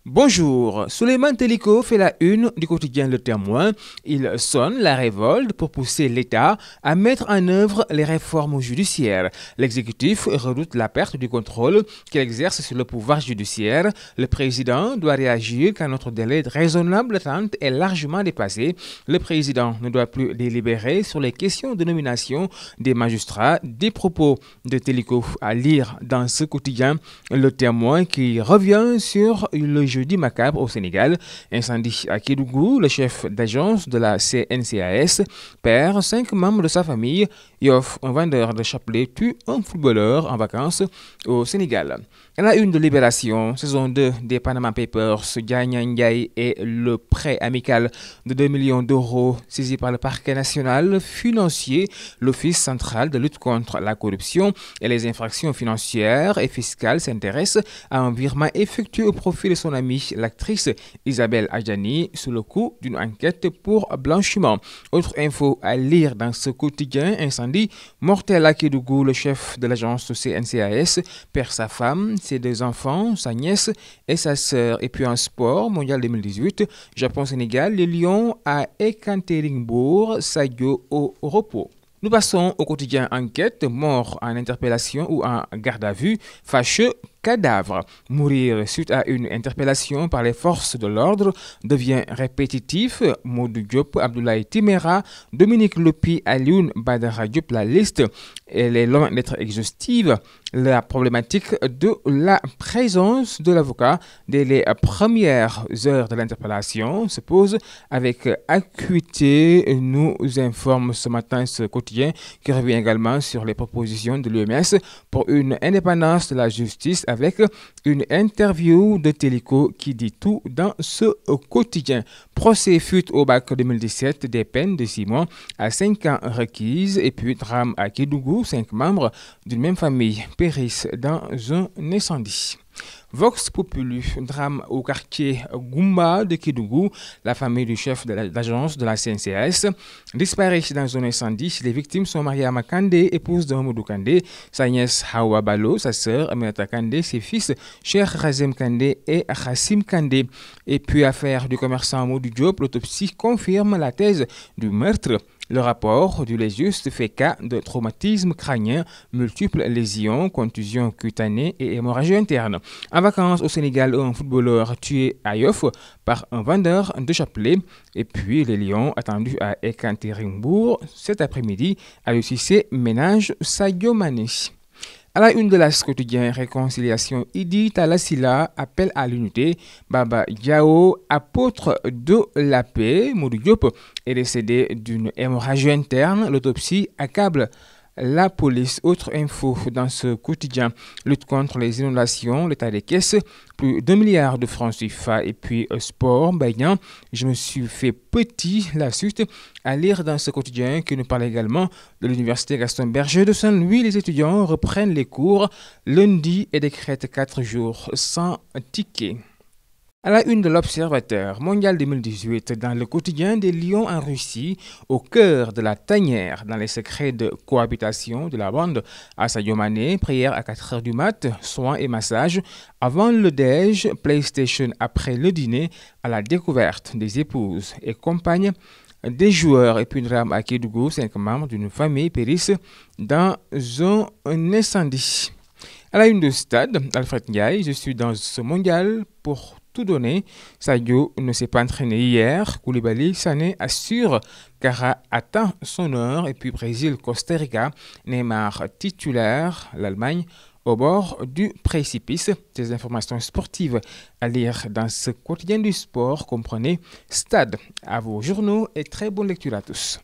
Bonjour, Souleymane Teliko fait la une du quotidien Le Témoin. Il sonne la révolte pour pousser l'État à mettre en œuvre les réformes judiciaires. L'exécutif redoute la perte du contrôle qu'il exerce sur le pouvoir judiciaire. Le président doit réagir quand notre délai raisonnable d'attente est largement dépassé. Le président ne doit plus délibérer sur les questions de nomination des magistrats. Des propos de Teliko à lire dans ce quotidien Le Témoin qui revient sur le jeudi macabre au Sénégal. Incendie à Kédougou, le chef d'agence de la CNCAS perd 5 membres de sa famille. Yoff, un vendeur de chapelet, tue un footballeur en vacances au Sénégal. À la une de Libération, saison 2 des Panama Papers, Dianya Ndiaye et le prêt amical de 2 millions d'euros saisi par le parquet national financier, l'Office central de lutte contre la corruption et les infractions financières et fiscales s'intéresse à un virement effectué au profit de son amie, l'actrice Isabelle Adjani, sous le coup d'une enquête pour blanchiment. Autre info à lire dans ce quotidien, incendie mortel à Kédougou, le chef de l'agence CNCAS perd sa femme, ses 2 enfants, sa nièce et sa sœur. Et puis en sport, mondial 2018, Japon-Sénégal, les Lions à Ekaterinbourg, Sadio au repos. Nous passons au quotidien Enquête, mort en interpellation ou en garde à vue, fâcheux cadavre. Mourir suite à une interpellation par les forces de l'ordre devient répétitif. Modou Diop, Abdoulaye Timera, Dominique Lopi, Alioune Badara Diop, la liste, elle est loin d'être exhaustive. La problématique de la présence de l'avocat dès les premières heures de l'interpellation se pose avec acuité, nous informe ce matin ce quotidien qui revient également sur les propositions de l'UMS pour une indépendance de la justice avec une interview de Teliko qui dit tout dans ce quotidien. Procès fut au bac 2017, des peines de 6 mois à 5 ans requises. Et puis drame à Kédougou, 5 membres d'une même famille périssent dans un incendie. Vox Populi, drame au quartier Goumba de Kédougou. La famille du chef de l'agence de la CNCAS disparaît dans un incendie. Les victimes sont Mariama Kandé, épouse de Mamadou Kandé, sa nièce Hawa Balo, sa sœur Aminata Kandé, ses fils Cheikh Razem Kandé et Hassim Kandé. Et puis affaire du commerçant Modou Diop, l'autopsie confirme la thèse du meurtre. Le rapport du légiste fait cas de traumatisme crânien, multiples lésions, contusions cutanées et hémorragie interne. En vacances au Sénégal, un footballeur tué à Yoff par un vendeur de chapelet. Et puis les Lions attendus à Ekaterinbourg cet après-midi. Aliou Cissé ménage Sadio Mané. À la une de l'As quotidien, réconciliation, Idi Talassila appelle à l'unité. Baba Diao, apôtre de la paix, Modou Diop est décédé d'une hémorragie interne. L'autopsie accable la police. Autre info dans ce quotidien, lutte contre les inondations, l'état des caisses, plus d'1 milliard de francs CFA. Et puis sport, Baïgan, je me suis fait petit, la suite à lire dans ce quotidien qui nous parle également de l'université Gaston Berger de Saint-Louis. Les étudiants reprennent les cours lundi et décrètent 4 jours sans ticket. À la une de l'Observateur, mondial 2018, dans le quotidien des Lions en Russie, au cœur de la tanière, dans les secrets de cohabitation de la bande à Sadio Mané, prière à 4 heures du mat, soins et massages, avant le déj, PlayStation après le dîner, à la découverte des épouses et compagnes des joueurs. Et puis une drame à Kédougou, 5 membres d'une famille périssent dans un incendie. À la une de Stade, Alfred Ndiaye, je suis dans ce mondial pour tout donner. Sadio ne s'est pas entraîné hier. Koulibaly, Sané assure Kara atteint son heure. Et puis Brésil-Costa Rica, Neymar titulaire, l'Allemagne au bord du précipice. Des informations sportives à lire dans ce quotidien du sport. Comprenez Stade. À vos journaux et très bonne lecture à tous.